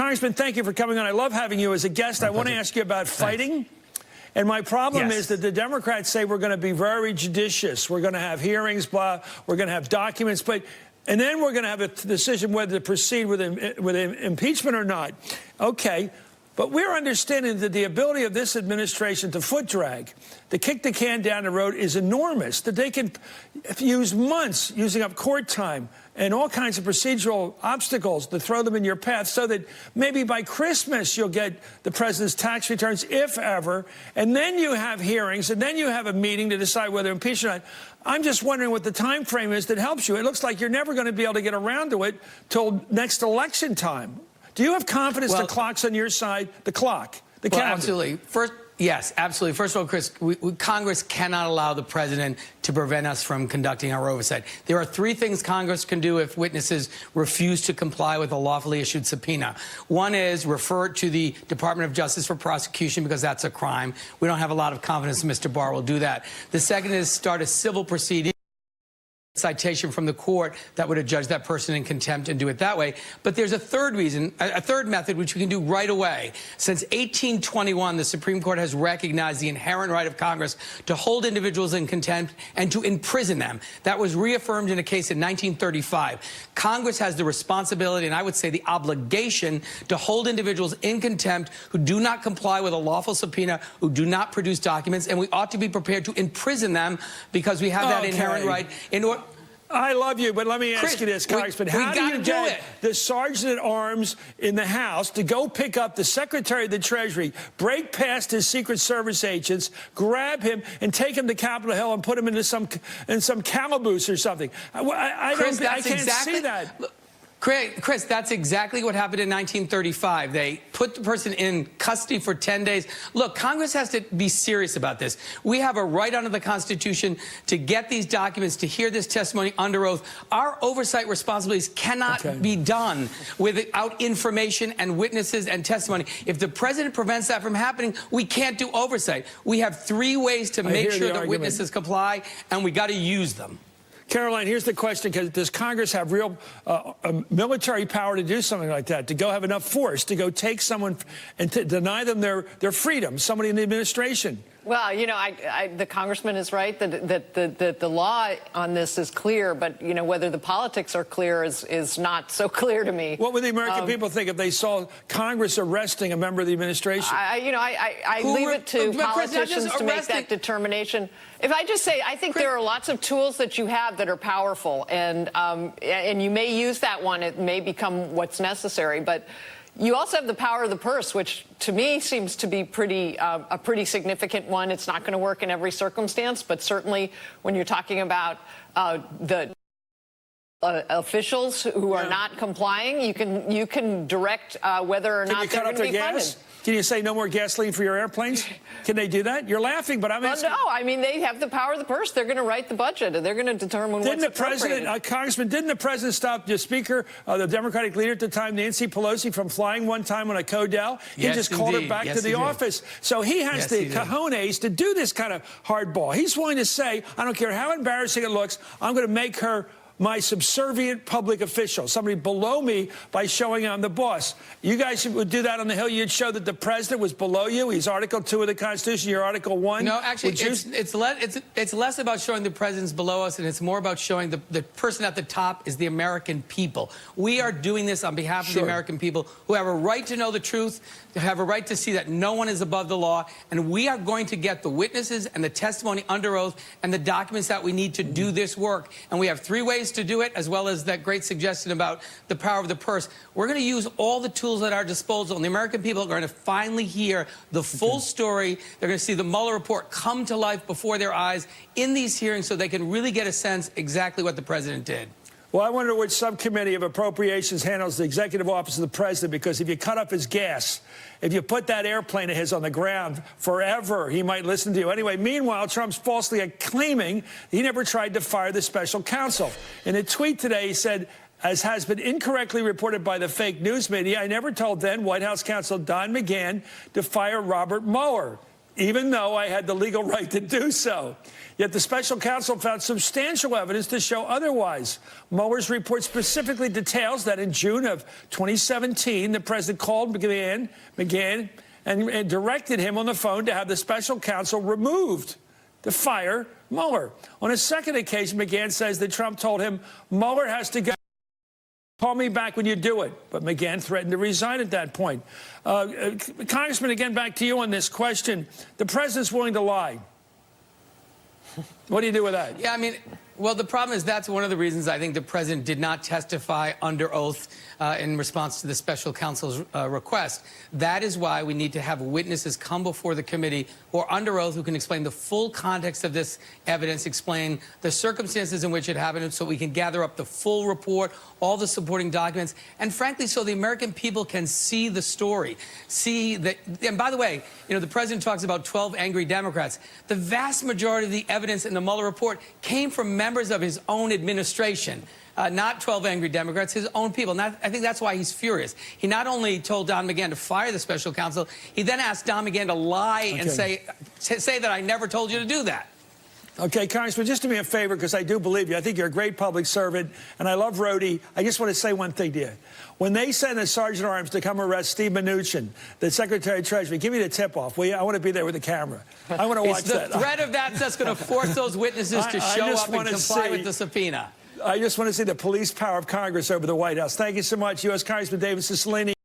Congressman, thank you for coming on. I love having you as a guest. I want to ask you about fighting. And my problem is that the Democrats say we're going to be very judicious. We're going to have hearings, blah. We're going to have documents, and then we're going to have a decision whether to proceed with impeachment or not. Okay. But we're understanding that the ability of this administration to foot drag, to kick the can down the road, is enormous, that they can use months using up court time and all kinds of procedural obstacles to throw them in your path so that maybe by Christmas you'll get the president's tax returns, if ever, and then you have hearings, and then you have a meeting to decide whether impeachment or not. I'm just wondering what the time frame is that helps you. It looks like you're never going to be able to get around to it till next election time. Do you have confidence the clock's on your side? The clock, the calendar? Absolutely. Yes, absolutely. First of all, Chris, Congress cannot allow the president to prevent us from conducting our oversight. There are three things Congress can do if witnesses refuse to comply with a lawfully issued subpoena. One is refer it to the Department of Justice for prosecution, because that's a crime. We don't have a lot of confidence Mr. Barr will do that. The second is start a civil proceeding, citation from the court that would adjudge that person in contempt, and do it that way. But there's a third reason, a third method, which we can do right away. Since 1821, the Supreme Court has recognized the inherent right of Congress to hold individuals in contempt and to imprison them. That was reaffirmed in a case in 1935. Congress has the responsibility, and I would say the obligation, to hold individuals in contempt who do not comply with a lawful subpoena, who do not produce documents, and we ought to be prepared to imprison them because we have that inherent right in order. I love you, but let me ask you this, Congressman. How do you get the sergeant-at-arms in the House to go pick up the Secretary of the Treasury, break past his Secret Service agents, grab him, and take him to Capitol Hill and put him into some calaboose or something? I can't see that. Chris, that's exactly what happened in 1935. They put the person in custody for 10 days. Look, Congress has to be serious about this. We have a right under the Constitution to get these documents, to hear this testimony under oath. Our oversight responsibilities cannot be done without information and witnesses and testimony. If the president prevents that from happening, we can't do oversight. We have three ways to make sure that witnesses comply, and we got to use them. Caroline, here's the question, because does Congress have real military power to do something like that, to go have enough force to go take someone and to deny them their freedom, somebody in the administration? Well, you know, the congressman is right that the law on this is clear, but, you know, whether the politics are clear is not so clear to me. What would the American people think if they saw Congress arresting a member of the administration? I leave it to politicians to make that determination. If I just say, I think there are lots of tools that you have that are powerful, and you may use that one. It may become what's necessary, but you also have the power of the purse, which to me seems to be a pretty significant one. It's not going to work in every circumstance, but certainly when you're talking about the officials who are not complying, you can direct whether or not they're going to be funded. Can you say no more gasoline for your airplanes? Can they do that? You're laughing, but I'm asking. No, I mean, they have the power of the purse. They're going to write the budget, and they're going to determine what's appropriate. Congressman, didn't the president stop the speaker, the Democratic leader at the time, Nancy Pelosi, from flying one time on a Codell? He just called her back to the office. So he has the cojones to do this kind of hardball. He's willing to say, I don't care how embarrassing it looks, I'm going to make her my subservient public official, somebody below me, by showing I'm the boss. You guys would do that on the Hill. You'd show that the president was below you. He's Article 2 of the Constitution. You're Article 1. No, actually, it's less about showing the president's below us, and it's more about showing the person at the top is the American people. We are doing this on behalf of the American people, who have a right to know the truth, who have a right to see that no one is above the law, and we are going to get the witnesses and the testimony under oath and the documents that we need to do this work. And we have three ways to do it, as well as that great suggestion about the power of the purse. We're going to use all the tools at our disposal, and the American people are going to finally hear the full story. They're going to see the Mueller report come to life before their eyes in these hearings, so they can really get a sense exactly what the president did. Well, I wonder which subcommittee of appropriations handles the executive office of the president, because if you cut up his gas, if you put that airplane of his on the ground forever, he might listen to you. Anyway, meanwhile, Trump's falsely claiming he never tried to fire the special counsel. In a tweet today, he said, as has been incorrectly reported by the fake news media, I never told then White House counsel Don McGahn to fire Robert Mueller. even though I had the legal right to do so. Yet the special counsel found substantial evidence to show otherwise. Mueller's report specifically details that in June of 2017, the president called McGahn and directed him on the phone to have the special counsel removed to fire Mueller. On a second occasion, McGahn says that Trump told him, Mueller has to go. Call me back when you do it. But McGahn threatened to resign at that point. Congressman, again, back to you on this question. The president's willing to lie. What do you do with that? Yeah, I mean, well, the problem is that's one of the reasons I think the president did not testify under oath in response to the special counsel's request. That is why we need to have witnesses come before the committee or under oath who can explain the full context of this evidence, explain the circumstances in which it happened so we can gather up the full report, all the supporting documents, and frankly, so the American people can see the story. See that, and by the way, you know, the president talks about 12 angry Democrats. The vast majority of the evidence in the Mueller report came from members of his own administration. Not 12 angry Democrats, his own people. And I think that's why he's furious. He not only told Don McGahn to fire the special counsel, he then asked Don McGahn to lie and say that I never told you to do that. Okay, Congressman, just do me a favor, because I do believe you. I think you're a great public servant, and I love Rhodey. I just want to say one thing to you. When they send a sergeant at arms to come arrest Steve Mnuchin, the Secretary of Treasury, give me the tip-off, will you? I want to be there with the camera. I want to watch that. It's the threat of that's going to force those witnesses to show up and comply with the subpoena. I just want to see the police power of Congress over the White House. Thank you so much, U.S. Congressman David Cicilline.